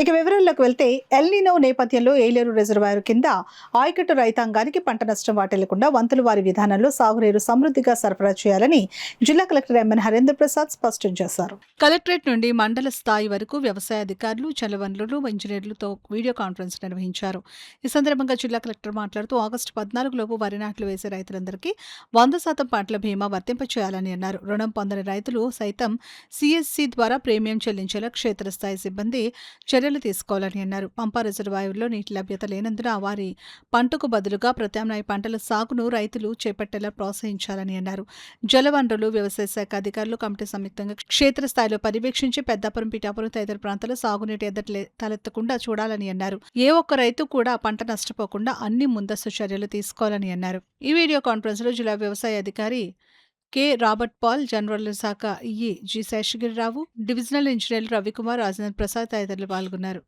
ఇక వివరాల్లోకి వెళ్తే ఎల్నినో నేపథ్యంలో ఏలేరు రిజర్వాయర్ కింద ఆయకట్టు రైతాంగానికి పంట నష్టం వాటిల్లకుండా వంతుల వారి విధానంలో సాగునీరు సమృద్ధిగా సరఫరా చేయాలని జిల్లా కలెక్టర్ ఎంఎన్ హరేంద్ర ప్రసాద్ స్పష్టం చేశారు. కలెక్టరేట్ నుండి మండల స్థాయి వరకు వ్యవసాయ అధికారులు, జలవనరులు, ఇంజనీర్లతో వీడియో కాన్ఫరెన్స్ నిర్వహించారు. ఈ సందర్భంగా జిల్లా కలెక్టర్ మాట్లాడుతూ ఆగస్టు 14 లోపు వరి నాట్లు వేసే రైతులందరికీ 100% పంటల బీమా వర్తింపచేయాలని అన్నారు. రుణం పొందని రైతులు సైతం సిఎస్సి ద్వారా ప్రీమియం చెల్లించేలా క్షేత్రస్థాయి సిబ్బంది చర్యలు తీసుకోవాలని అన్నారు. పంపా రిజర్వాయర్లో నీటి లభ్యత లేనందున వారి పంటకు బదులుగా ప్రత్యామ్నాయ పంటల సాగును రైతులు చేపట్టేలా ప్రోత్సహించాలని అన్నారు. జలవనరులు, వ్యవసాయ శాఖ అధికారులు కమిటీ సంయుక్తంగా క్షేత్రస్థాయిలో పర్యవేక్షించి పెద్దాపురం, పిఠాపురం తదితర ప్రాంతాల్లో సాగునీటి ఎద్దడి తలెత్తకుండా చూడాలని అన్నారు. ఏ ఒక్క రైతు కూడా పంట నష్టపోకుండా అన్ని ముందస్తు చర్యలు తీసుకోవాలని అన్నారు. ఈ వీడియో కాన్ఫరెన్స్ లో జిల్లా వ్యవసాయ అధికారి కె రాబర్ట్ పాల్, జనరల్ శాఖ ఈఈ జి శేషగిరిరావు, డివిజనల్ ఇంజనీర్లు రవికుమార్, రాజేంద్ర ప్రసాద్ తదితరులు పాల్గొన్నారు.